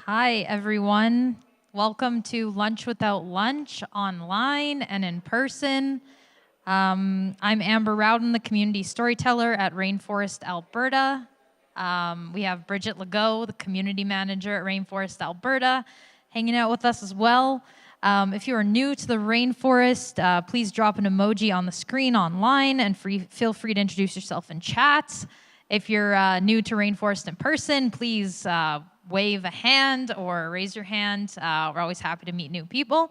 Hi, everyone. Welcome to Lunch Without Lunch, online and in person. I'm Amber Rowden, the community storyteller at Rainforest, Alberta. We have Bridget Legault, the community manager at Rainforest, Alberta, hanging out with us as well. If you are new to the Rainforest, please drop an emoji on the screen online and feel free to introduce yourself in chat. If you're new to Rainforest in person, please wave a hand or raise your hand. We're always happy to meet new people.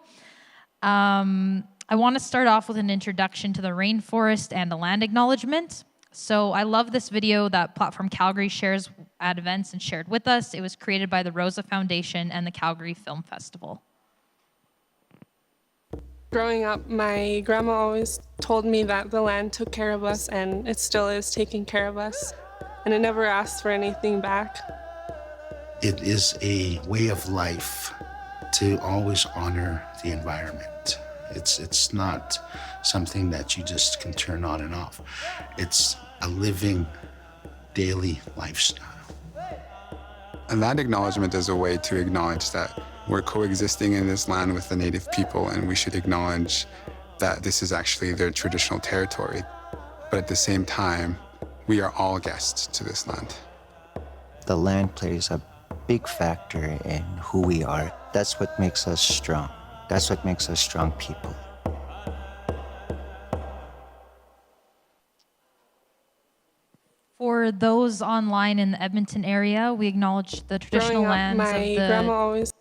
I want to start off with an introduction to the Rainforest and a land acknowledgement. So I love this video that Platform Calgary shares at events and shared with us. It was created by the Rosa Foundation and the Calgary Film Festival. Growing up, my grandma always told me that the land took care of us, and it still is taking care of us, and it never asked for anything back. It is a way of life to always honor the environment. It's not something that you just can turn on and off. It's a living daily lifestyle. A land acknowledgement is a way to acknowledge that we're coexisting in this land with the native people, and we should acknowledge that this is actually their traditional territory. But at the same time, we are all guests to this land. The land plays a big factor in who we are. That's what makes us strong. That's what makes us strong people. For those online in the Edmonton area, we acknowledge the traditional lands of the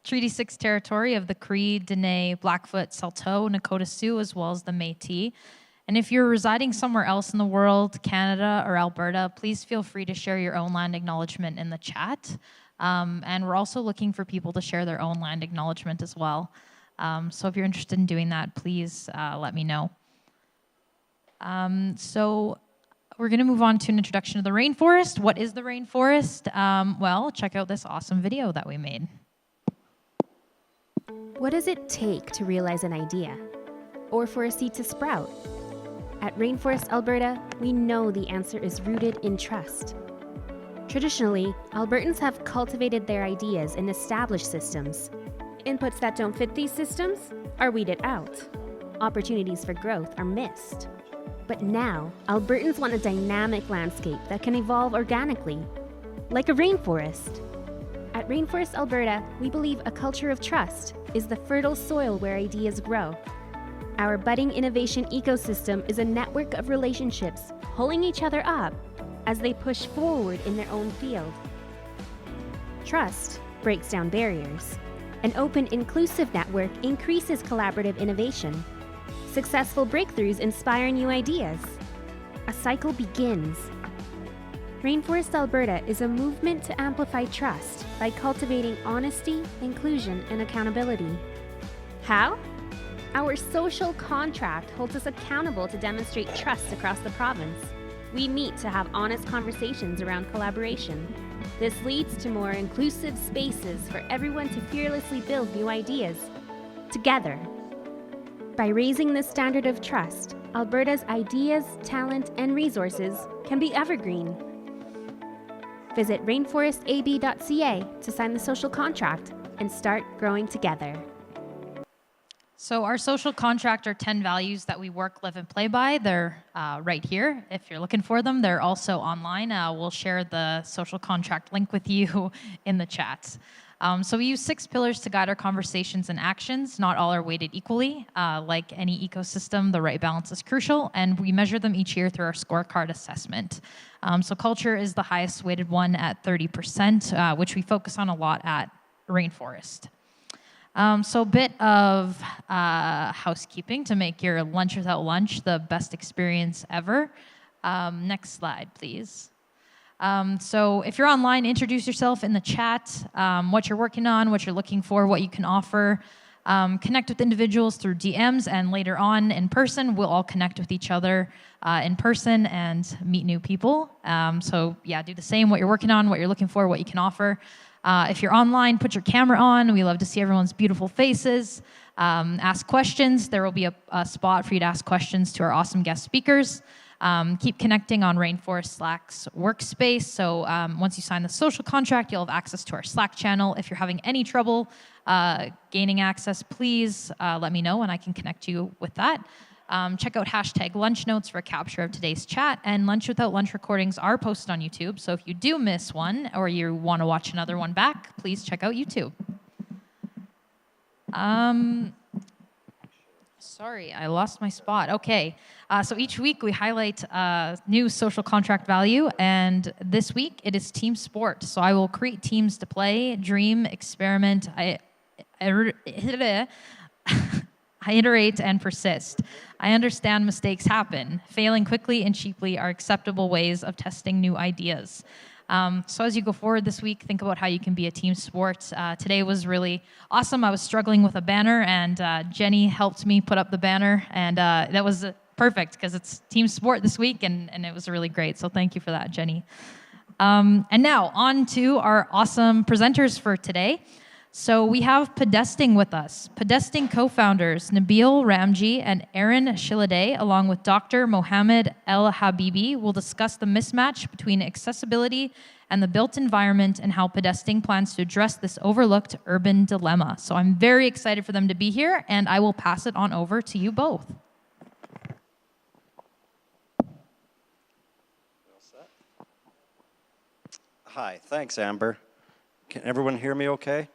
Treaty 6 territory of the Cree, Dene, Blackfoot, Saulteaux, Nakota Sioux, as well as the Métis. And if you're residing somewhere else in the world, Canada or Alberta, please feel free to share your own land acknowledgement in the chat. And we're also looking for people to share their own land acknowledgement as well. So if you're interested in doing that, please let me know. So we're going to move on to an introduction to the rainforest. What is the rainforest? Well, check out this awesome video that we made. What does it take to realize an idea? Or for a seed to sprout? At Rainforest, Alberta, we know the answer is rooted in trust. Traditionally, Albertans have cultivated their ideas in established systems. Inputs that don't fit these systems are weeded out. Opportunities for growth are missed. But now, Albertans want a dynamic landscape that can evolve organically, like a rainforest. At Rainforest, Alberta, we believe a culture of trust is the fertile soil where ideas grow. Our budding innovation ecosystem is a network of relationships pulling each other up as they push forward in their own field. Trust breaks down barriers. An open, inclusive network increases collaborative innovation. Successful breakthroughs inspire new ideas. A cycle begins. Rainforest Alberta is a movement to amplify trust by cultivating honesty, inclusion, and accountability. How? Our social contract holds us accountable to demonstrate trust across the province. We meet to have honest conversations around collaboration. This leads to more inclusive spaces for everyone to fearlessly build new ideas together. By raising the standard of trust, Alberta's ideas, talent, and resources can be evergreen. Visit rainforestab.ca to sign the social contract and start growing together. So our social contract are 10 values that we work, live, and play by. They're right here. If you're looking for them, they're also online. We'll share the social contract link with you in the chat. So we use 6 pillars to guide our conversations and actions. Not all are weighted equally. Like any ecosystem, the right balance is crucial, and we measure them each year through our scorecard assessment. So culture is the highest weighted one at 30%, which we focus on a lot at Rainforest. So a bit of housekeeping to make your lunch without lunch the best experience ever. Next slide, please. So if you're online, introduce yourself in the chat, what you're working on, what you're looking for, what you can offer. Connect with individuals through DMs, and later on in person, we'll all connect with each other in person and meet new people. So yeah, do the same, what you're working on, what you're looking for, what you can offer. If you're online, put your camera on. We love to see everyone's beautiful faces. Ask questions. There will be a spot for you to ask questions to our awesome guest speakers. Keep connecting on Rainforest Slack's workspace. So once you sign the social contract, you'll have access to our Slack channel. If you're having any trouble gaining access, please let me know and I can connect you with that. Check out hashtag lunch notes for a capture of today's chat, and Lunch Without Lunch recordings are posted on YouTube. So if you do miss one or you want to watch another one back, please check out YouTube. Sorry, I lost my spot. Okay, so each week we highlight new social contract value, and this week it is team sport. So I will create teams to play, dream, experiment, I iterate and persist. I understand mistakes happen. Failing quickly and cheaply are acceptable ways of testing new ideas. So as you go forward this week, think about how you can be a team sport. Today was really awesome. I was struggling with a banner, and Jenny helped me put up the banner, and that was perfect because it's team sport this week, and it was really great. So thank you for that, Jenny. And now on to our awesome presenters for today. So we have Pedesting with us. Pedesting co-founders Nabeel Ramji and Erin Shilliday, along with Dr. Mohamed Elhabiby, will discuss the mismatch between accessibility and the built environment and how Pedesting plans to address this overlooked urban dilemma. So I'm very excited for them to be here, and I will pass it on over to you both. Hi, thanks, Amber. Can everyone hear me okay?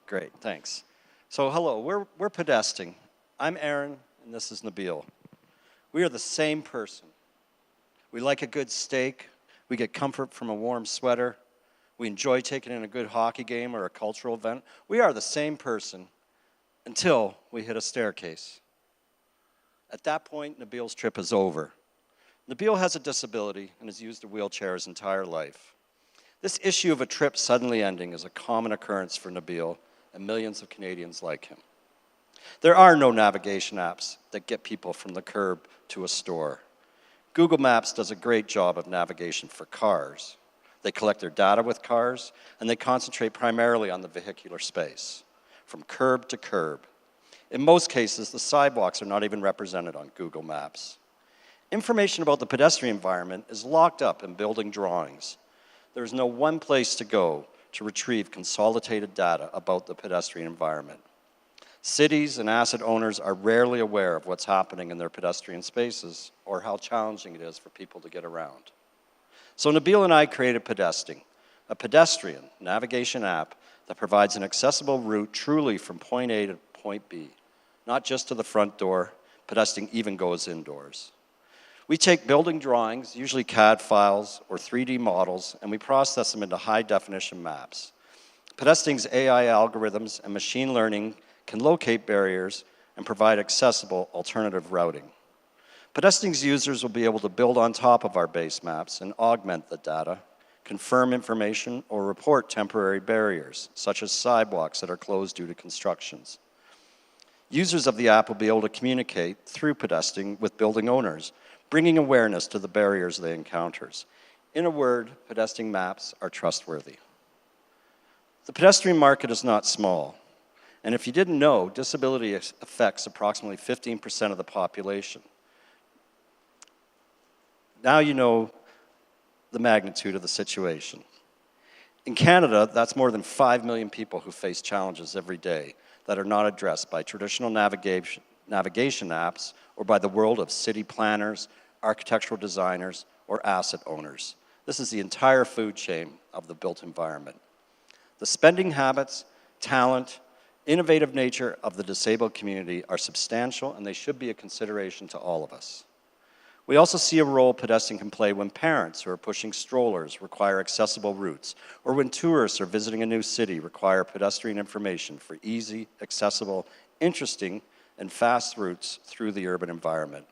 Great, thanks. So hello, we're Pedesting. I'm Erin, and this is Nabeel. We are the same person. We like a good steak. We get comfort from a warm sweater. We enjoy taking in a good hockey game or a cultural event. We are the same person until we hit a staircase. At that point, Nabeel's trip is over. Nabeel has a disability and has used a wheelchair his entire life. This issue of a trip suddenly ending is a common occurrence for Nabeel and millions of Canadians like him. There are no navigation apps that get people from the curb to a store. Google Maps does a great job of navigation for cars. They collect their data with cars, and they concentrate primarily on the vehicular space, from curb to curb. In most cases, the sidewalks are not even represented on Google Maps. Information about the pedestrian environment is locked up in building drawings. There is no one place to go to retrieve consolidated data about the pedestrian environment. Cities and asset owners are rarely aware of what's happening in their pedestrian spaces or how challenging it is for people to get around. So Nabeel and I created Pedesting, a pedestrian navigation app that provides an accessible route truly from point A to point B, not just to the front door. Pedesting even goes indoors. We take building drawings, usually CAD files or 3D models, and we process them into high-definition maps. Pedesting's AI algorithms and machine learning can locate barriers and provide accessible alternative routing. Pedesting's users will be able to build on top of our base maps and augment the data, confirm information, or report temporary barriers, such as sidewalks that are closed due to constructions. Users of the app will be able to communicate through Pedesting with building owners, bringing awareness to the barriers they encounter. In a word, Pedesting maps are trustworthy. The pedestrian market is not small, and if you didn't know, disability affects approximately 15% of the population. Now you know the magnitude of the situation. In Canada, that's more than 5 million people who face challenges every day that are not addressed by traditional navigation apps or by the world of city planners, architectural designers, or asset owners. This is the entire food chain of the built environment. The spending habits, talent, innovative nature of the disabled community are substantial, and they should be a consideration to all of us. We also see a role Pedesting can play when parents who are pushing strollers require accessible routes, or when tourists are visiting a new city require pedestrian information for easy, accessible, interesting, and fast routes through the urban environment.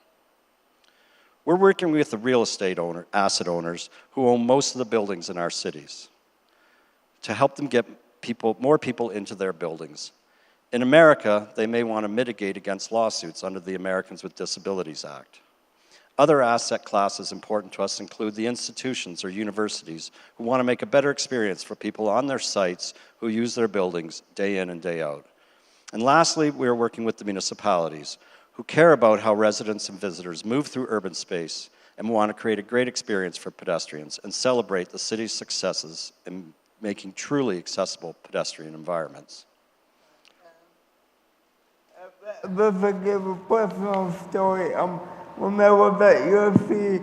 We're working with the real estate asset owners who own most of the buildings in our cities to help them get more people into their buildings. In America, they may want to mitigate against lawsuits under the Americans with Disabilities Act. Other asset classes important to us include the institutions or universities who want to make a better experience for people on their sites who use their buildings day in and day out. And lastly, we are working with the municipalities who care about how residents and visitors move through urban space and want to create a great experience for pedestrians and celebrate the city's successes in making truly accessible pedestrian environments. Let's give a personal story. When I was at UFC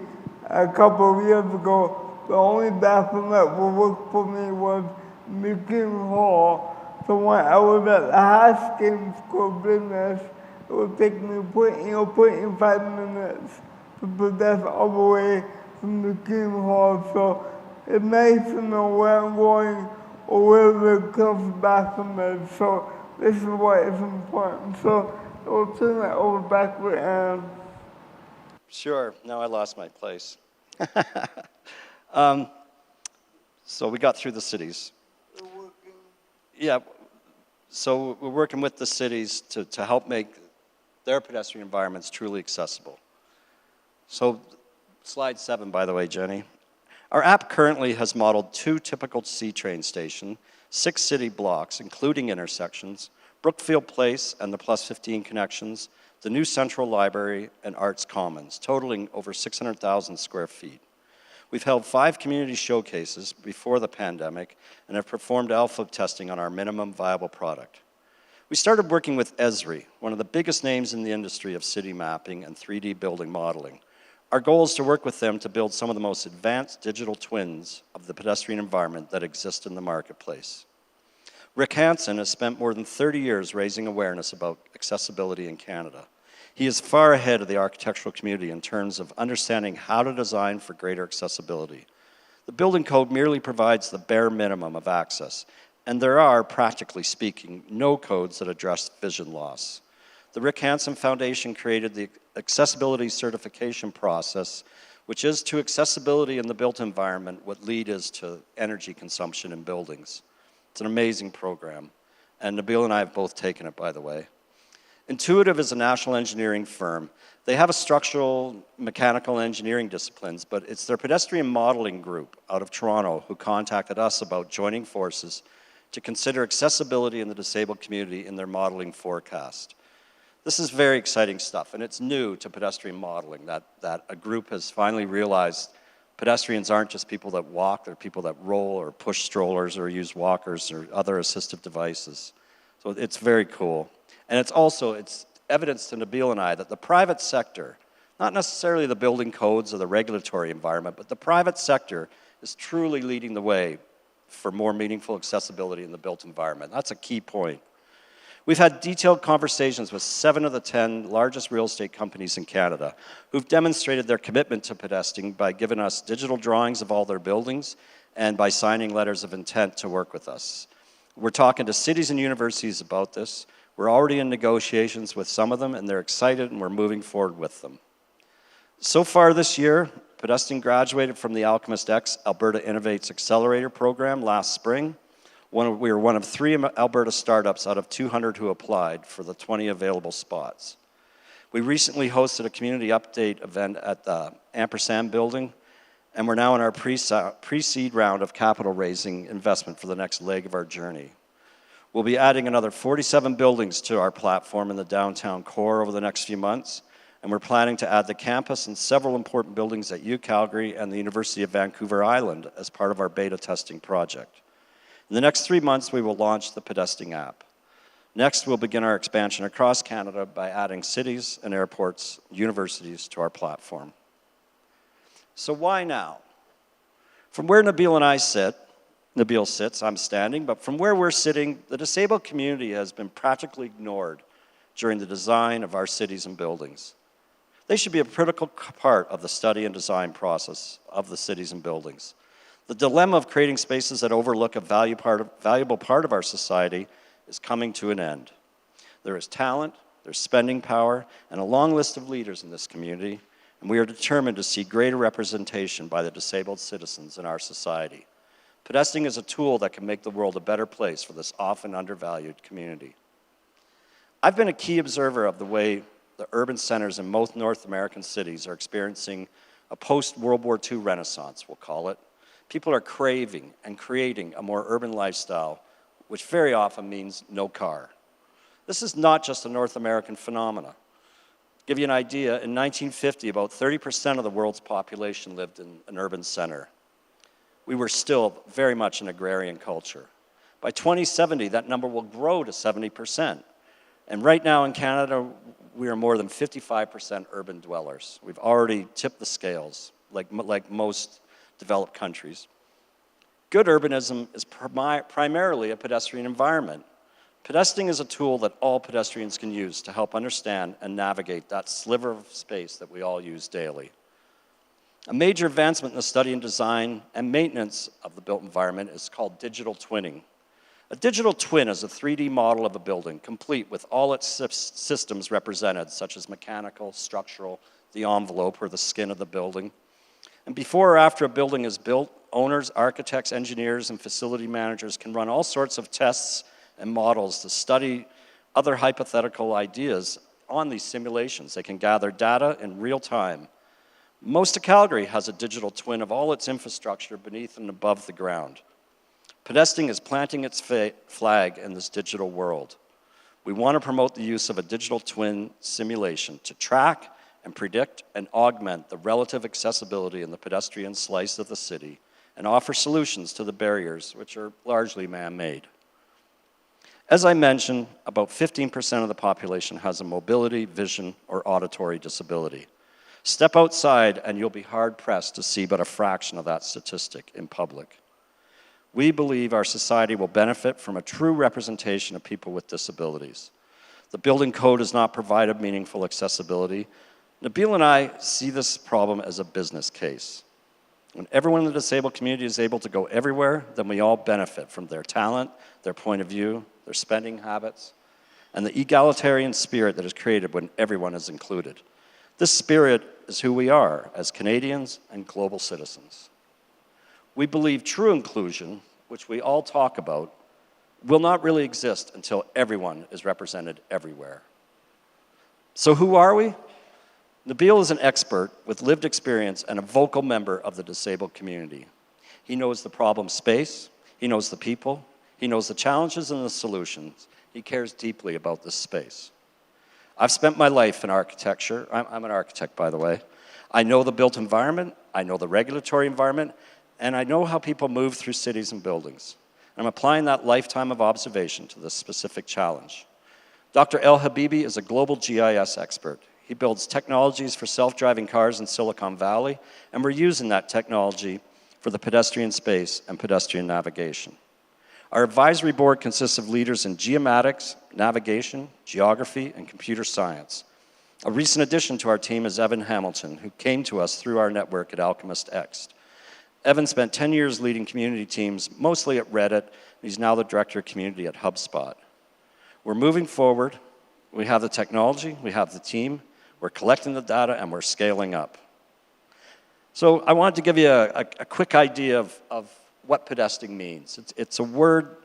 a couple of years ago, the only bathroom that would work for me was McKim Hall. So when I was at the Haskins School of Business, it would take me 25 minutes to pedestrian all the way from McKim Hall. So it's nice to know where I'm going or where the closest bathroom is. So this is why it's important. So we'll turn that over back to Erin. Sure, now I lost my place. So we got through the cities. Yeah, so we're working with the cities to help make their pedestrian environments truly accessible. So slide 7, by the way, Jenny. Our app currently has modeled 2 typical C-train stations, 6 city blocks, including intersections, Brookfield Place and the Plus 15 connections, the new Central Library and Arts Commons, totaling over 600,000 square feet. We've held 5 community showcases before the pandemic and have performed alpha testing on our minimum viable product. We started working with Esri, one of the biggest names in the industry of city mapping and 3D building modeling. Our goal is to work with them to build some of the most advanced digital twins of the pedestrian environment that exist in the marketplace. Rick Hansen has spent more than 30 years raising awareness about accessibility in Canada. He is far ahead of the architectural community in terms of understanding how to design for greater accessibility. The building code merely provides the bare minimum of access, and there are, practically speaking, no codes that address vision loss. The Rick Hansen Foundation created the accessibility certification process, which is to accessibility in the built environment what LEED is to energy consumption in buildings. It's an amazing program, and Nabeel and I have both taken it, by the way. Intuitive is a national engineering firm. They have a structural, mechanical, engineering disciplines, but it's their pedestrian modeling group out of Toronto who contacted us about joining forces to consider accessibility in the disabled community in their modeling forecast. This is very exciting stuff, and it's new to pedestrian modeling, that a group has finally realized pedestrians aren't just people that walk, they're people that roll or push strollers or use walkers or other assistive devices. So it's very cool. And it's evidence to Nabeel and I that the private sector, not necessarily the building codes or the regulatory environment, but the private sector is truly leading the way for more meaningful accessibility in the built environment. That's a key point. We've had detailed conversations with 7 of the 10 largest real estate companies in Canada who've demonstrated their commitment to pedesting by giving us digital drawings of all their buildings and by signing letters of intent to work with us. We're talking to cities and universities about this. We're already in negotiations with some of them, and they're excited, and we're moving forward with them. So far this year, Pedesting graduated from the Alchemist X Alberta Innovates Accelerator program last spring. We were one of 3 Alberta startups out of 200 who applied for the 20 available spots. We recently hosted a community update event at the Ampersand building, and we're now in our pre-seed round of capital raising investment for the next leg of our journey. We'll be adding another 47 buildings to our platform in the downtown core over the next few months, and we're planning to add the campus and several important buildings at UCalgary and the University of Vancouver Island as part of our beta testing project. In the next 3 months, we will launch the Pedesting app. Next, we'll begin our expansion across Canada by adding cities and airports, universities to our platform. So why now? From where Nabeel sits, I'm standing, but from where we're sitting, the disabled community has been practically ignored during the design of our cities and buildings. They should be a critical part of the study and design process of the cities and buildings. The dilemma of creating spaces that overlook a valuable part of our society is coming to an end. There is talent, there's spending power, and a long list of leaders in this community, and we are determined to see greater representation by the disabled citizens in our society. Pedesting is a tool that can make the world a better place for this often undervalued community. I've been a key observer of the way the urban centers in most North American cities are experiencing a post-World War II renaissance, we'll call it. People are craving and creating a more urban lifestyle, which very often means no car. This is not just a North American phenomenon. Give you an idea, in 1950, about 30% of the world's population lived in an urban center. We were still very much an agrarian culture. By 2070, that number will grow to 70%. And right now in Canada, we are more than 55% urban dwellers. We've already tipped the scales, like most developed countries. Good urbanism is primarily a pedestrian environment. Pedesting is a tool that all pedestrians can use to help understand and navigate that sliver of space that we all use daily. A major advancement in the study and design and maintenance of the built environment is called digital twinning. A digital twin is a 3D model of a building, complete with all its systems represented, such as mechanical, structural, the envelope or the skin of the building. And before or after a building is built, owners, architects, engineers, and facility managers can run all sorts of tests and models to study other hypothetical ideas on these simulations. They can gather data in real time. Most of Calgary has a digital twin of all its infrastructure beneath and above the ground. Pedesting is planting its flag in this digital world. We want to promote the use of a digital twin simulation to track and predict and augment the relative accessibility in the pedestrian slice of the city and offer solutions to the barriers, which are largely man-made. As I mentioned, about 15% of the population has a mobility, vision, or auditory disability. Step outside and you'll be hard-pressed to see but a fraction of that statistic in public. We believe our society will benefit from a true representation of people with disabilities. The building code has not provided meaningful accessibility. Nabeel and I see this problem as a business case. When everyone in the disabled community is able to go everywhere, then we all benefit from their talent, their point of view, their spending habits, and the egalitarian spirit that is created when everyone is included. This spirit is who we are as Canadians and global citizens. We believe true inclusion, which we all talk about, will not really exist until everyone is represented everywhere. So who are we? Nabeel is an expert with lived experience and a vocal member of the disabled community. He knows the problem space, he knows the people, he knows the challenges and the solutions. He cares deeply about this space. I've spent my life in architecture. I'm an architect, by the way. I know the built environment, I know the regulatory environment, and I know how people move through cities and buildings. I'm applying that lifetime of observation to this specific challenge. Dr. Elhabiby is a global GIS expert. He builds technologies for self-driving cars in Silicon Valley, and we're using that technology for the pedestrian space and pedestrian navigation. Our advisory board consists of leaders in geomatics, navigation, geography, and computer science. A recent addition to our team is Evan Hamilton, who came to us through our network at Alchemist X. Evan spent 10 years leading community teams, mostly at Reddit. He's now the director of community at HubSpot. We're moving forward. We have the technology, we have the team, we're collecting the data, and we're scaling up. So I wanted to give you a quick idea of what pedesting means. It's a word,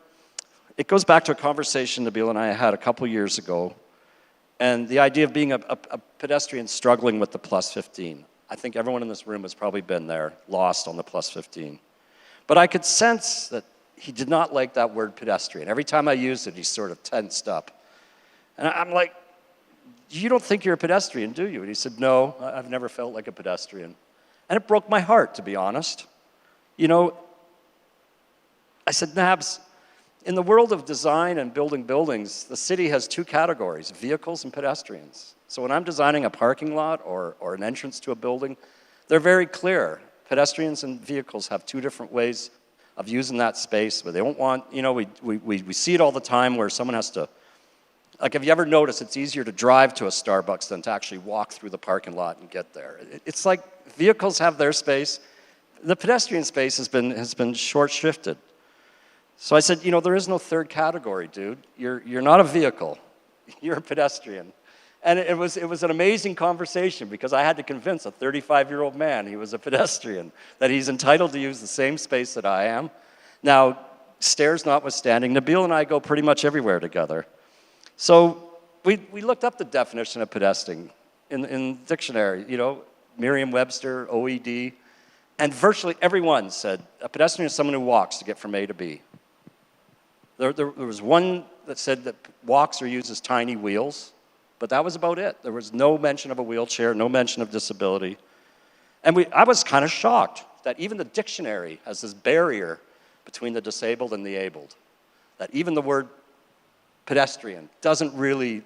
it goes back to a conversation Nabeel and I had a couple years ago, and the idea of being a pedestrian struggling with the plus 15. I think everyone in this room has probably been there, lost on the plus 15. But I could sense that he did not like that word pedestrian. Every time I used it, he sort of tensed up. And I'm like, you don't think you're a pedestrian, do you? And he said, no, I've never felt like a pedestrian. And it broke my heart, to be honest. You know, I said, Nabs, in the world of design and building buildings, the city has two categories, vehicles and pedestrians. So when I'm designing a parking lot or an entrance to a building, they're very clear. Pedestrians and vehicles have two different ways of using that space, but they don't want, you know, we see it all the time where someone has to, like, have you ever noticed it's easier to drive to a Starbucks than to actually walk through the parking lot and get there? It's like vehicles have their space. The pedestrian space has been short-shifted. So I said, you know, there is no third category, dude. You're not a vehicle. You're a pedestrian. And it was an amazing conversation because I had to convince a 35-year-old man he was a pedestrian, that he's entitled to use the same space that I am. Now, stairs notwithstanding, Nabeel and I go pretty much everywhere together. So we looked up the definition of pedesting in dictionary, you know, Merriam-Webster, OED, and virtually everyone said a pedestrian is someone who walks to get from A to B. There was one that said that walks or uses tiny wheels. But that was about it. There was no mention of a wheelchair, no mention of disability. And I was kind of shocked that even the dictionary has this barrier between the disabled and the abled. That even the word pedestrian doesn't really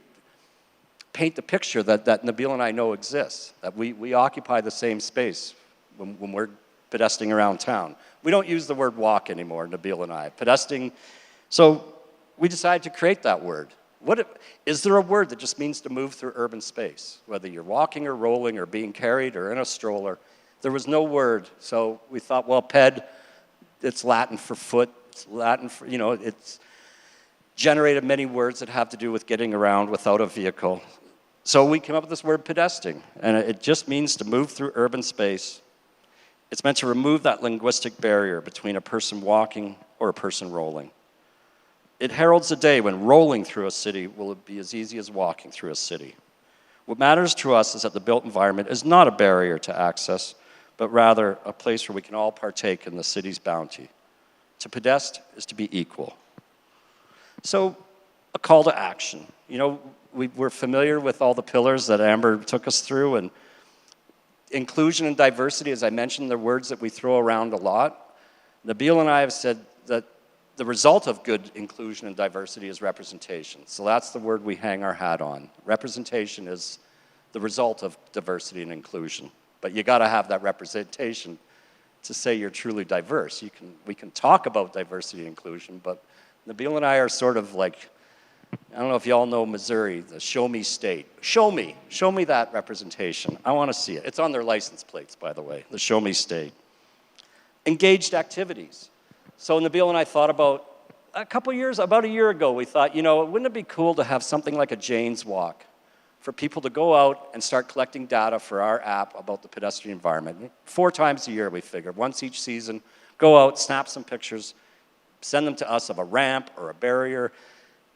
paint the picture that Nabeel and I know exists, that we occupy the same space when we're pedesting around town. We don't use the word walk anymore, Nabeel and I. Pedesting, so we decided to create that word. Is there a word that just means to move through urban space? Whether you're walking or rolling or being carried or in a stroller, there was no word. So we thought, well, ped, it's Latin for foot, it's Latin for, it's generated many words that have to do with getting around without a vehicle. So we came up with this word pedesting, and it just means to move through urban space. It's meant to remove that linguistic barrier between a person walking or a person rolling. It heralds a day when rolling through a city will be as easy as walking through a city. What matters to us is that the built environment is not a barrier to access, but rather a place where we can all partake in the city's bounty. To pedest is to be equal. So, a call to action. We're familiar with all the pillars that Amber took us through, and inclusion and diversity, as I mentioned, they're words that we throw around a lot. Nabeel and I have said that the result of good inclusion and diversity is representation. So that's the word we hang our hat on. Representation is the result of diversity and inclusion. But you gotta have that representation to say you're truly diverse. We can talk about diversity and inclusion, but Nabeel and I are sort of like, I don't know if y'all know Missouri, the show me state. Show me that representation. I wanna see it. It's on their license plates, by the way, the show me state. Engaged activities. So Nabeel and I thought about, about a year ago, we thought, wouldn't it be cool to have something like a Jane's Walk for people to go out and start collecting data for our app about the pedestrian environment. 4 times a year, we figured, once each season, go out, snap some pictures, send them to us of a ramp or a barrier,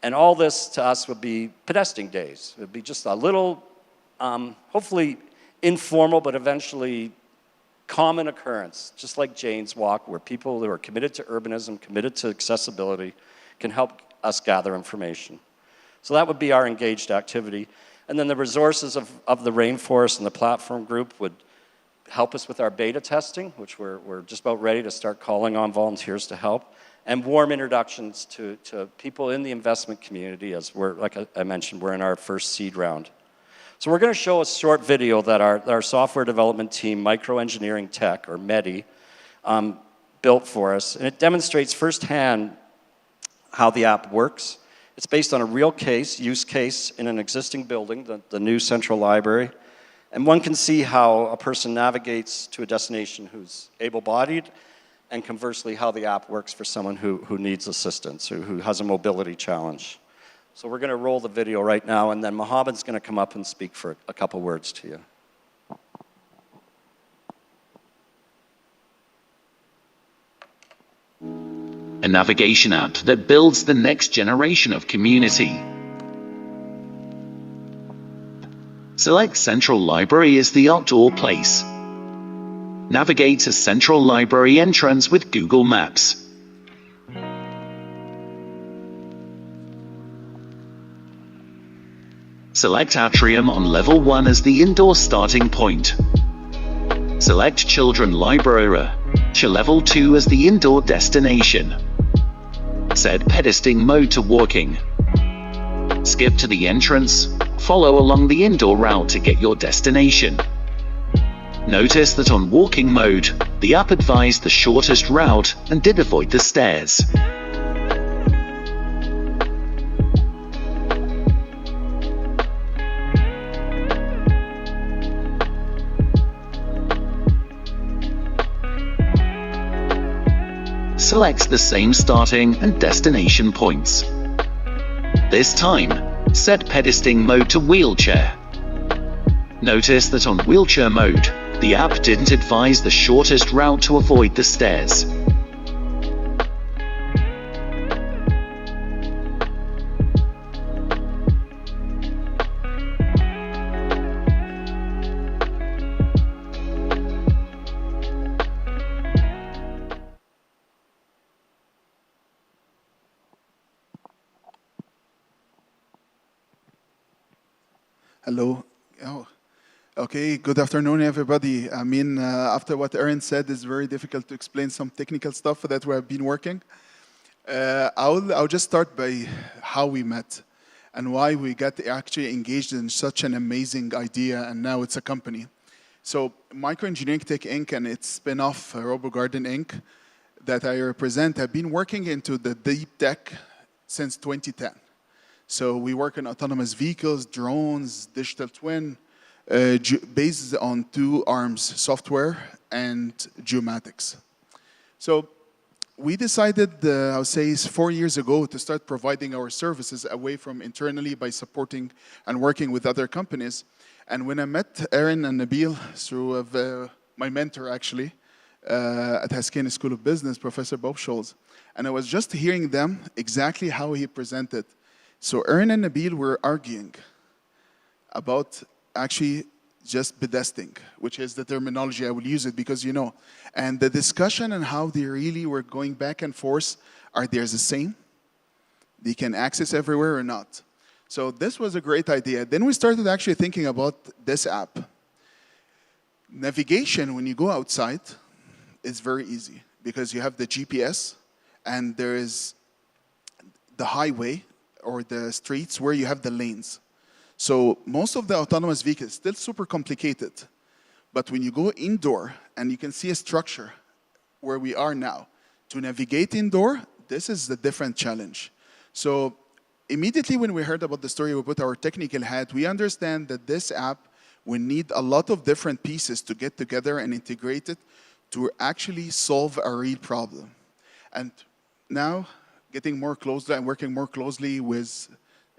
and all this to us would be pedesting days. It would be just a little, hopefully informal, but eventually common occurrence, just like Jane's Walk, where people who are committed to urbanism, committed to accessibility, can help us gather information. So that would be our engaged activity. And then the resources of the rainforest and the platform group would help us with our beta testing, which we're just about ready to start calling on volunteers to help, and warm introductions to people in the investment community, as like I mentioned, we're in our first seed round. So we're going to show a short video that our software development team, Microengineering Tech, or MEDI, built for us. And it demonstrates firsthand how the app works. It's based on a real use case in an existing building, the new central library. And one can see how a person navigates to a destination who's able-bodied, and conversely, how the app works for someone who needs assistance, or who has a mobility challenge. So we're going to roll the video right now, and then Mohamed's going to come up and speak for a couple words to you. A navigation app that builds the next generation of community. Select Central Library as the outdoor place. Navigate to Central Library entrance with Google Maps. Select Atrium on level 1 as the indoor starting point. Select Children Library to level 2 as the indoor destination. Set pedesting mode to walking. Skip to the entrance, follow along the indoor route to get your destination. Notice that on walking mode, the app advised the shortest route and did avoid the stairs. Select the same starting and destination points. This time, set pedesting mode to wheelchair. Notice that on wheelchair mode, the app didn't advise the shortest route to avoid the stairs. Hello. Oh, okay. Good afternoon, everybody. I mean, after what Erin said, it's very difficult to explain some technical stuff that we have been working. I'll just start by how we met and why we got actually engaged in such an amazing idea, and now it's a company. So, Microengineering Tech Inc. and its spin-off, RoboGarden Inc., that I represent, have been working into the deep tech since 2010. So we work on autonomous vehicles, drones, digital twin, based on two arms, software and geomatics. So we decided, I would say, 4 years ago to start providing our services away from internally by supporting and working with other companies. And when I met Erin and Nabeel through my mentor, actually, at Haskell School of Business, Professor Bob Scholz, and I was just hearing them exactly how he presented. So Erin and Nabeel were arguing about actually just pedesting, which is the terminology I will use it because you know. And the discussion and how they really were going back and forth, are they the same? They can access everywhere or not? So this was a great idea. Then we started actually thinking about this app. Navigation, when you go outside, is very easy because you have the GPS and there is the highway or the streets where you have the lanes. So most of the autonomous vehicles still super complicated. But when you go indoor and you can see a structure where we are now, to navigate indoor, this is the different challenge. So immediately when we heard about the story, we put our technical hat, we understand that this app will need a lot of different pieces to get together and integrate it to actually solve a real problem. And now, getting more closely and working more closely with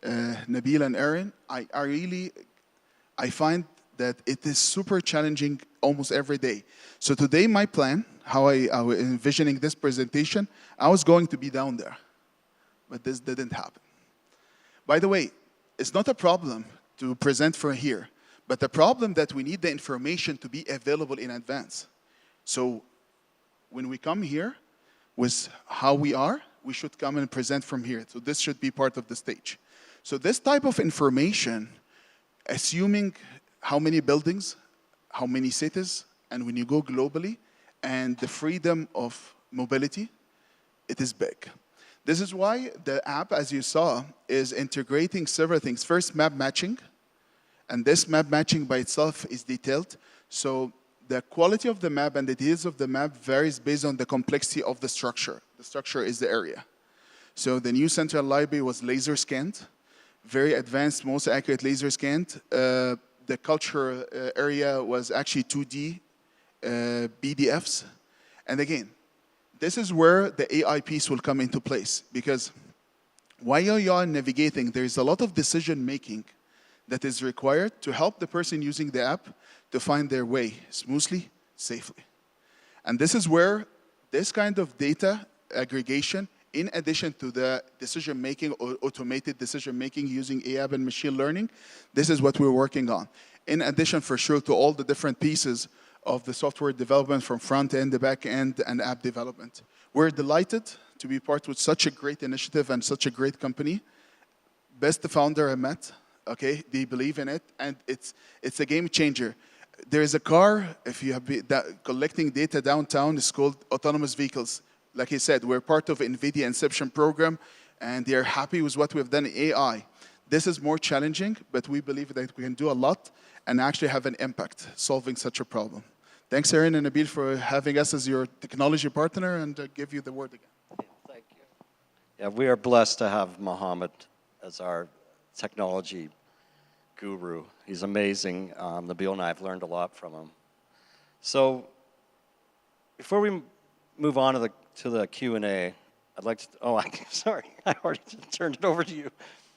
Nabeel and Erin, I find that it is super challenging almost every day. So today, my plan, how I was envisioning this presentation, I was going to be down there, but this didn't happen. By the way, it's not a problem to present from here, but the problem that we need the information to be available in advance. So when we come here with how we are, we should come and present from here. So this should be part of the stage. So this type of information, assuming how many buildings, how many cities, and when you go globally, and the freedom of mobility, it is big. This is why the app, as you saw, is integrating several things. First, map matching. And this map matching by itself is detailed. So the quality of the map and the details of the map varies based on the complexity of the structure. The structure is the area. So the new central library was laser scanned, very advanced, most accurate laser scanned. The culture area was actually 2D BDFs. And again, this is where the AI piece will come into place because while you are navigating, there is a lot of decision making that is required to help the person using the app to find their way smoothly, safely. And this is where this kind of data aggregation, in addition to the decision-making or automated decision-making using AI and machine learning, this is what we're working on. In addition, for sure, to all the different pieces of the software development from front end, the back end, and app development. We're delighted to be part with such a great initiative and such a great company. Best founder I met, okay? They believe in it, and it's a game changer. There is a car, if you have been collecting data downtown, it's called autonomous vehicles. Like I said, we're part of NVIDIA Inception program, and they're happy with what we've done in AI. This is more challenging, but we believe that we can do a lot and actually have an impact solving such a problem. Thanks, Erin and Nabeel, for having us as your technology partner, and give you the word again. Thank you. Yeah, we are blessed to have Mohamed as our technology guru. He's amazing. Nabeel and I have learned a lot from him. So before we move on to the Q&A, I'd like to, sorry, I already turned it over to you.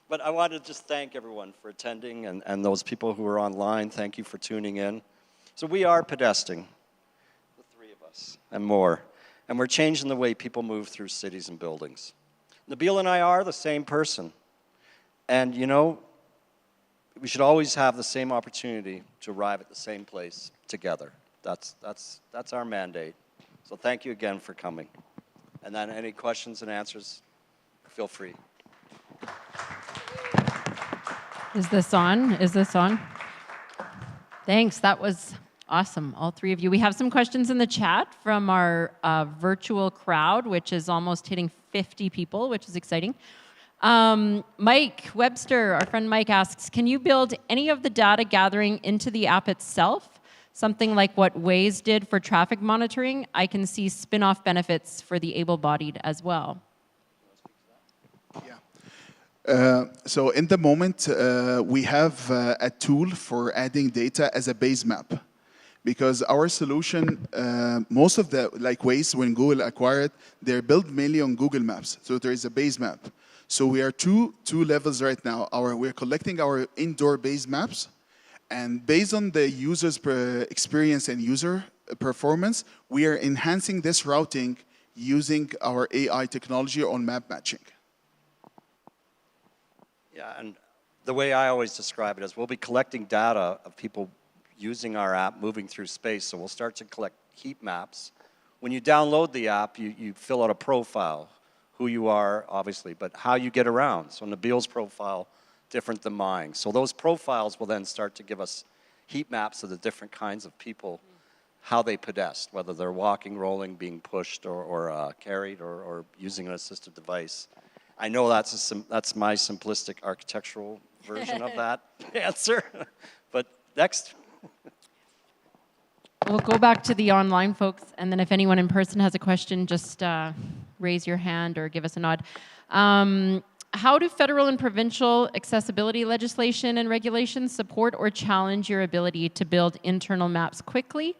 But I wanted to just thank everyone for attending and those people who are online. Thank you for tuning in. So we are Pedesting, the three of us and more. And we're changing the way people move through cities and buildings. Nabeel and I are the same person. And you know, we should always have the same opportunity to arrive at the same place together. That's our mandate. So thank you again for coming. And then any questions and answers, feel free. Is this on? Is this on? Thanks. That was awesome, all three of you. We have some questions in the chat from our virtual crowd, which is almost hitting 50 people, which is exciting. Mike Webster, our friend Mike asks, can you build any of the data gathering into the app itself? Something like what Waze did for traffic monitoring? I can see spin-off benefits for the able-bodied as well. So in the moment, we have a tool for adding data as a base map. Because our solution, most of the, like Waze, when Google acquired, they're built mainly on Google Maps. So there is a base map. So we are two levels right now. We're collecting our indoor base maps, and based on the user's experience and user performance, we are enhancing this routing using our AI technology on map matching. Yeah, and the way I always describe it is we'll be collecting data of people using our app, moving through space. So we'll start to collect heat maps. When you download the app, you fill out a profile, who you are, obviously, but how you get around. So Nabeel's profile, different than mine. So those profiles will then start to give us heat maps of the different kinds of people, how they pedest, whether they're walking, rolling, being pushed, or carried, or using an assistive device. I know that's my simplistic architectural version of that answer, but next. We'll go back to the online folks, and then if anyone in person has a question, just raise your hand or give us a nod. How do federal and provincial accessibility legislation and regulations support or challenge your ability to build internal maps quickly?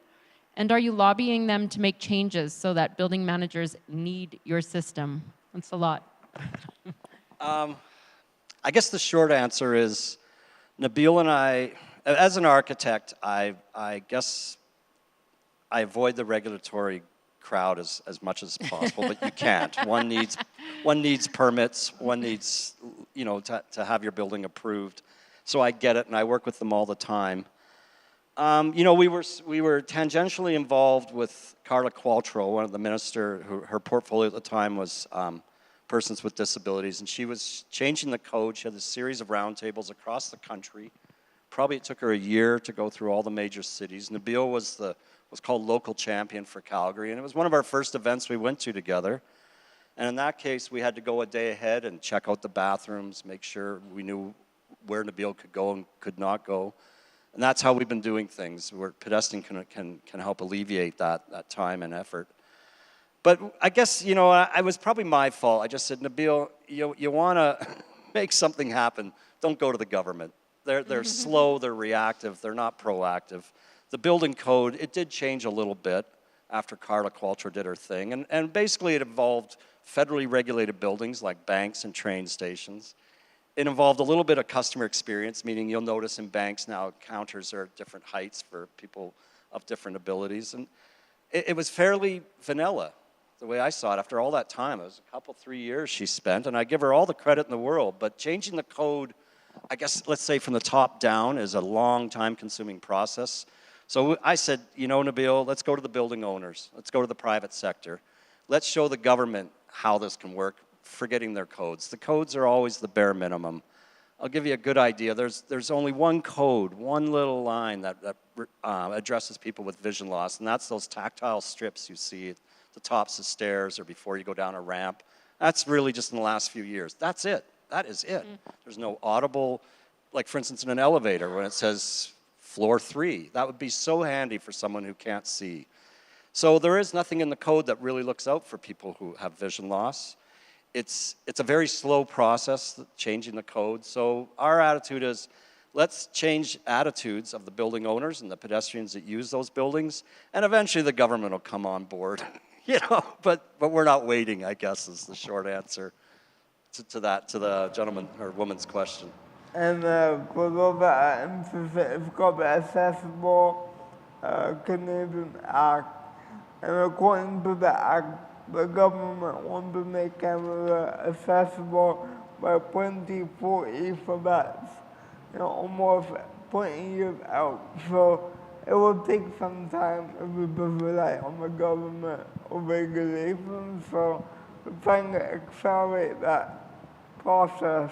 And are you lobbying them to make changes so that building managers need your system? That's a lot. I guess the short answer is, Nabeel and I, as an architect, I guess I avoid the regulatory crowd as much as possible, but you can't. One needs permits, one needs, to have your building approved. So I get it, and I work with them all the time. We were tangentially involved with Carla Qualtrough, one of the minister, her portfolio at the time was persons with disabilities, and she was changing the code. She had a series of roundtables across the country. Probably it took her a year to go through all the major cities. Nabeel was called local champion for Calgary, and it was one of our first events we went to together. And in that case, we had to go a day ahead and check out the bathrooms, make sure we knew where Nabeel could go and could not go. And that's how we've been doing things, where Pedesting can help alleviate that time and effort. But I guess, it was probably my fault. I just said, Nabeel, you want to make something happen, don't go to the government. They're slow, they're reactive, they're not proactive. The building code, it did change a little bit after Carla Qualtrough did her thing. And basically it involved federally regulated buildings like banks and train stations. It involved a little bit of customer experience, meaning you'll notice in banks now counters are at different heights for people of different abilities. And it was fairly vanilla, the way I saw it. After all that time, it was a couple, 3 years she spent, and I give her all the credit in the world. But changing the code, I guess, let's say from the top down, is a long time-consuming process. So I said, Nabeel, let's go to the building owners. Let's go to the private sector. Let's show the government how this can work, forgetting their codes. The codes are always the bare minimum. I'll give you a good idea. There's only one code, one little line that addresses people with vision loss, and that's those tactile strips you see at the tops of stairs or before you go down a ramp. That's really just in the last few years. That's it. That is it. There's no audible, like for instance in an elevator when it says floor 3. That would be so handy for someone who can't see. So there is nothing in the code that really looks out for people who have vision loss. It's a very slow process, changing the code. So our attitude is, let's change attitudes of the building owners and the pedestrians that use those buildings, and eventually the government will come on board. But we're not waiting, I guess, is the short answer to the gentleman or woman's question. And for those that are interested, it's called the Accessible Canadian Act. And according to the act, the government wants to make Canada accessible by 2040, so that's almost 20 years out. So it will take some time if we just rely on the government or regulations. So we're trying to accelerate that process.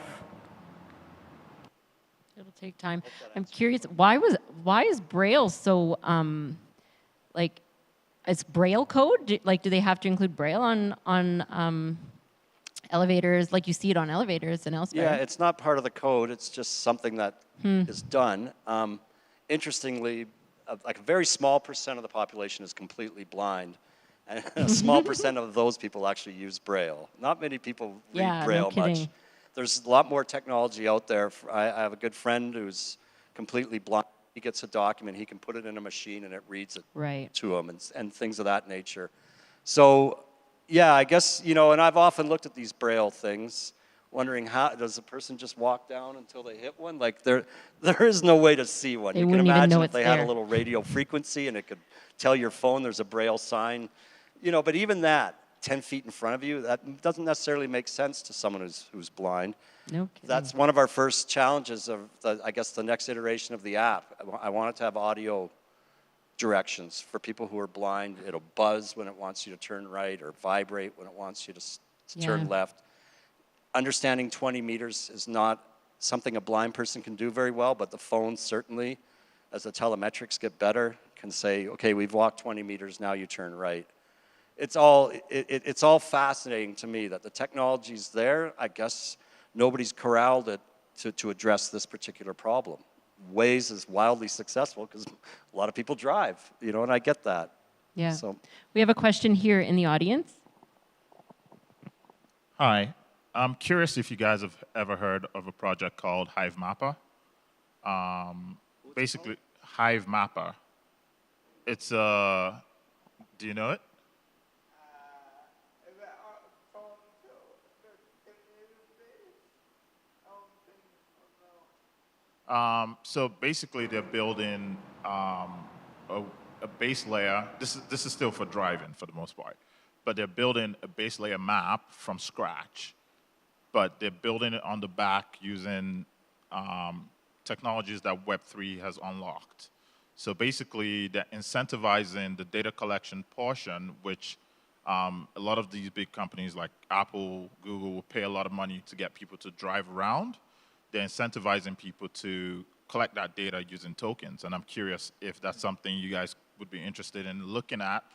take time. I'm curious, why is Braille so like, is Braille code? Do they have to include Braille on elevators, like you see it on elevators and elsewhere? Yeah, it's not part of the code. It's just something that is done. Interestingly, like a very small percent of the population is completely blind. And a small percent of those people actually use Braille. Not many people read Braille much. There's a lot more technology out there. I have a good friend who's completely blind. He gets a document, he can put it in a machine and it reads it to him and things of that nature. So, yeah, I guess, you know, and I've often looked at these Braille things, wondering how, does a person just walk down until they hit one? Like, there is no way to see one. You can imagine if they had a little radio frequency and it could tell your phone there's a Braille sign. You know, but even that, 10 feet in front of you, that doesn't necessarily make sense to someone who's blind. No kidding. That's one of our first challenges of, I guess, the next iteration of the app. I want it to have audio directions for people who are blind. It'll buzz when it wants you to turn right or vibrate when it wants you to turn left. Understanding 20 meters is not something a blind person can do very well, but the phone certainly, as the telemetrics get better, can say, okay, we've walked 20 meters, now you turn right. It's all fascinating to me that the technology's there. I guess nobody's corralled it to address this particular problem. Waze is wildly successful because a lot of people drive, you know, and I get that. Yeah. So we have a question here in the audience. Hi. I'm curious if you guys have ever heard of a project called Hive Mapper. Basically, Hive Mapper. It's do you know it? So basically, they're building a base layer. This is still for driving for the most part, but they're building a base layer map from scratch. But they're building it on the back using technologies that Web3 has unlocked. So basically, they're incentivizing the data collection portion, which a lot of these big companies like Apple, Google will pay a lot of money to get people to drive around. They're incentivizing people to collect that data using tokens. And I'm curious if that's something you guys would be interested in looking at,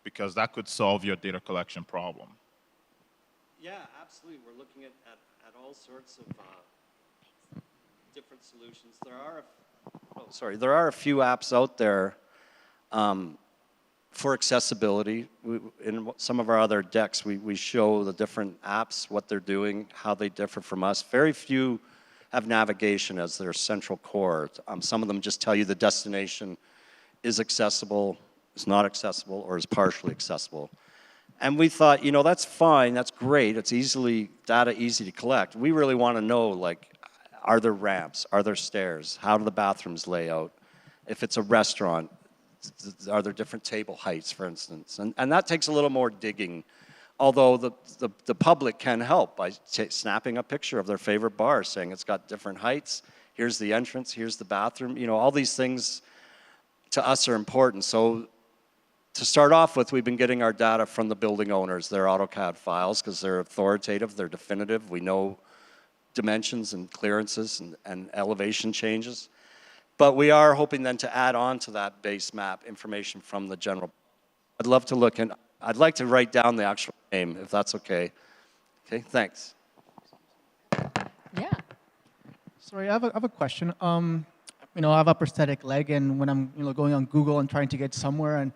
because that could solve your data collection problem. yeah, absolutely. We're looking at all sorts of different solutions. There are a few apps out there for accessibility. In some of our other decks, we show the different apps, what they're doing, how they differ from us. Very few have navigation as their central core. Some of them just tell you the destination is accessible, is not accessible, or is partially accessible. And we thought, you know, that's fine, that's great, it's data easy to collect. We really want to know, like, are there ramps, are there stairs, how do the bathrooms lay out? If it's a restaurant, are there different table heights, for instance? And that takes a little more digging. Although the public can help by snapping a picture of their favorite bar, saying it's got different heights, here's the entrance, here's the bathroom. You know, all these things to us are important. So to start off with, we've been getting our data from the building owners, their AutoCAD files, because they're authoritative, they're definitive. We know dimensions and clearances and elevation changes. But we are hoping then to add on to that base map information from the general. I'd love to look and I'd like to write down the actual name, if that's okay. Okay, thanks. Yeah. Sorry, I have a question. You know, I have a prosthetic leg, and when I'm going on Google and trying to get somewhere, and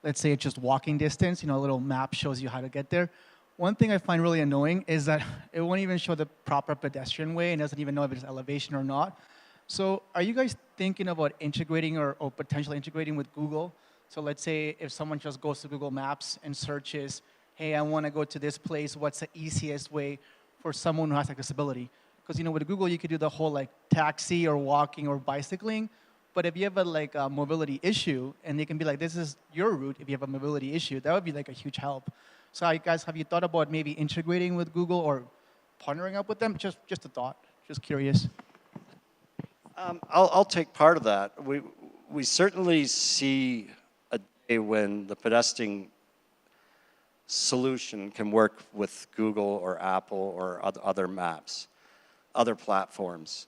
let's say it's just walking distance, you know, a little map shows you how to get there. One thing I find really annoying is that it won't even show the proper pedestrian way and doesn't even know if it's elevation or not. So are you guys thinking about integrating or potentially integrating with Google? So let's say if someone just goes to Google Maps and searches, hey, I want to go to this place, what's the easiest way for someone who has accessibility? Because, you know, with Google, you could do the whole, like, taxi or walking or bicycling. But if you have a mobility issue, and they can be like, this is your route if you have a mobility issue, that would be like a huge help. So guys, have you thought about maybe integrating with Google or partnering up with them? Just a thought, just curious. I'll take part of that. We certainly see a day when the Pedesting solution can work with Google or Apple or other maps, other platforms.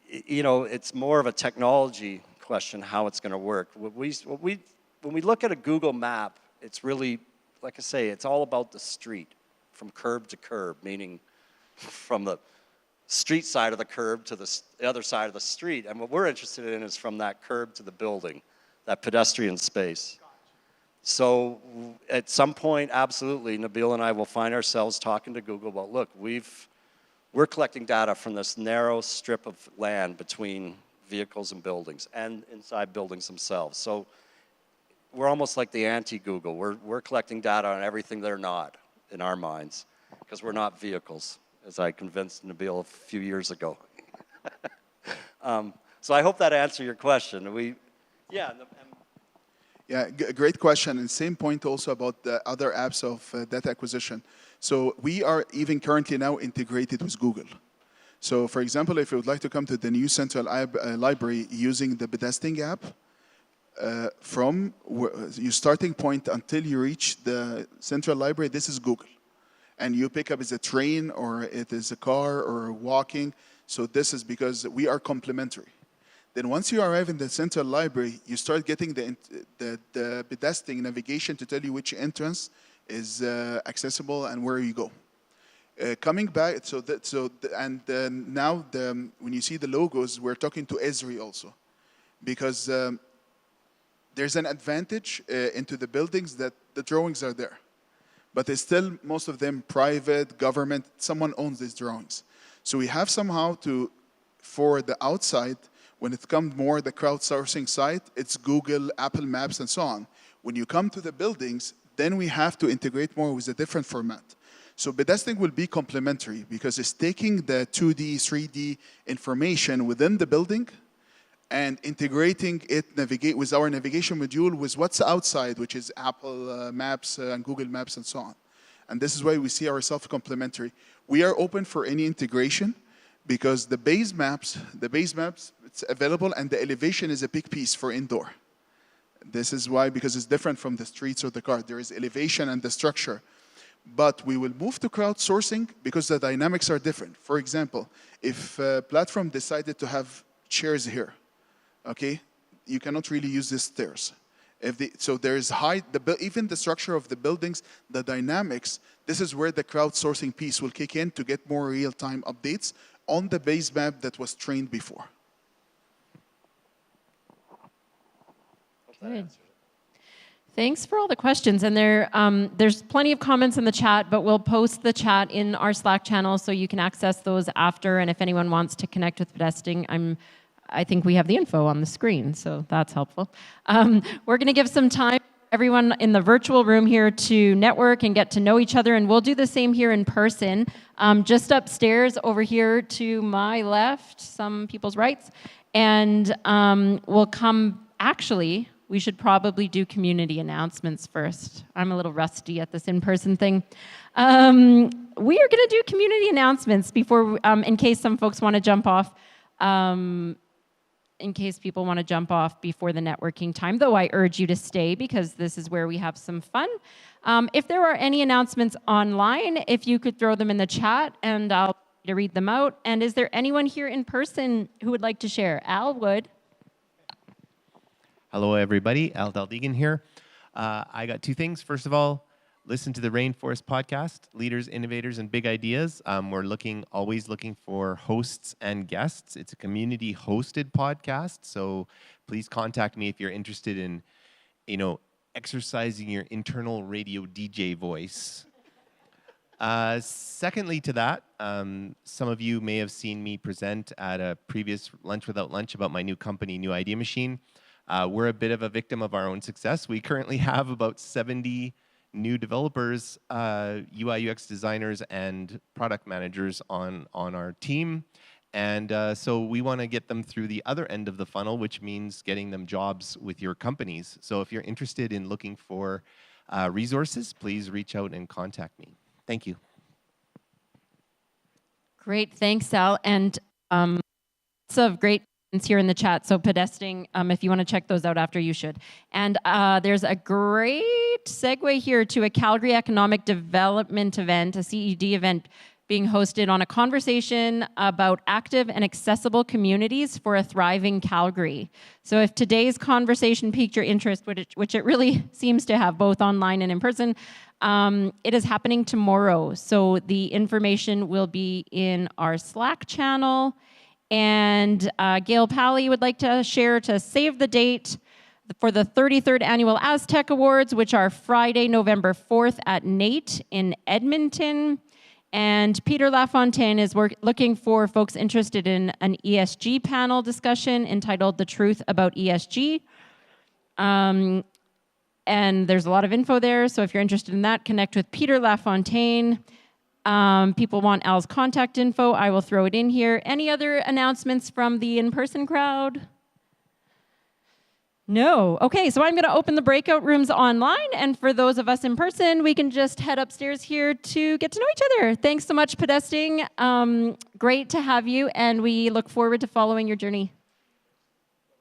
you know, it's more of a technology question how it's going to work. When we look at a Google map, it's really, like I say, it's all about the street, from curb to curb, meaning from the street side of the curb to the other side of the street. And what we're interested in is from that curb to the building, that pedestrian space. So at some point, absolutely, Nabeel and I will find ourselves talking to Google about, look, we're collecting data from this narrow strip of land between vehicles and buildings and inside buildings themselves. So we're almost like the anti-Google. We're collecting data on everything they're not in our minds because we're not vehicles, as I convinced Nabeel a few years ago. So I hope that answered your question. Great question. And same point also about the other apps of data acquisition. So we are even currently now integrated with Google. So for example, if you would like to come to the new central library using the Pedesting app, from your starting point until you reach the central library, this is Google. And you pick up as a train or it is a car or walking. So this is because we are complementary. Then once you arrive in the central library, you start getting the Pedesting navigation to tell you which entrance is accessible and where you go. Coming back, now when you see the logos, we're talking to Esri also, because there's an advantage into the buildings that the drawings are there, but there's still most of them private, government, someone owns these drawings. So we have somehow to, for the outside, when it comes more the crowdsourcing side, it's Google, Apple Maps, and so on. When you come to the buildings, then we have to integrate more with a different format. So Pedesting will be complementary because it's taking the 2D, 3D information within the building and integrating it with our navigation module with what's outside, which is Apple Maps and Google Maps and so on. And this is why we see ourselves complementary. We are open for any integration because the base maps, it's available and the elevation is a big piece for indoor. This is why, because it's different from the streets or the car. There is elevation and the structure. But we will move to crowdsourcing because the dynamics are different. For example, if a platform decided to have chairs here, okay, you cannot really use these stairs. So there is even the structure of the buildings, the dynamics, this is where the crowdsourcing piece will kick in to get more real-time updates on the base map that was trained before. Good. Thanks for all the questions. And there's plenty of comments in the chat, but we'll post the chat in our Slack channel so you can access those after. And if anyone wants to connect with Pedesting, I think we have the info on the screen, so that's helpful. We're going to give some time for everyone in the virtual room here to network and get to know each other, and we'll do the same here in person. Just upstairs over here to my left, some people's rights, and we'll come, actually, we should probably do community announcements first. I'm a little rusty at this in-person thing. We are going to do community announcements before, in case some folks want to jump off. In case people want to jump off before the networking time, though I urge you to stay because this is where we have some fun. If there are any announcements online, if you could throw them in the chat and I'll read them out. And is there anyone here in person who would like to share? Al would. Hello, everybody. Al Daldegan here. I got two things. First of all, listen to the Rainforest podcast, Leaders, Innovators, and Big Ideas. We're always looking for hosts and guests. It's a community-hosted podcast, so please contact me if you're interested in, exercising your internal radio DJ voice. Secondly to that, some of you may have seen me present at a previous Lunch Without Lunch about my new company, New Idea Machine. We're a bit of a victim of our own success. We currently have about 70 new developers, UI UX designers, and product managers on our team. And so we want to get them through the other end of the funnel, which means getting them jobs with your companies. So if you're interested in looking for resources, please reach out and contact me. Thank you. Great, thanks, Al. And lots of great here in the chat, so Pedesting, if you want to check those out after, you should. And there's a great segue here to a Calgary Economic Development event, a CED event, being hosted on a conversation about active and accessible communities for a thriving Calgary. So if today's conversation piqued your interest, which it really seems to have, both online and in person, it is happening tomorrow. So the information will be in our Slack channel. And Gail Pally would like to share to save the date for the 33rd Annual Aztec Awards, which are Friday, November 4th at NATE in Edmonton. And Peter Lafontaine is looking for folks interested in an ESG panel discussion entitled The Truth About ESG. And there's a lot of info there, so if you're interested in that, connect with Peter Lafontaine. People want Al's contact info, I will throw it in here. Any other announcements from the in-person crowd? No. Okay, so I'm going to open the breakout rooms online, and for those of us in person, we can just head upstairs here to get to know each other. Thanks so much, Pedesting. Great to have you, and we look forward to following your journey.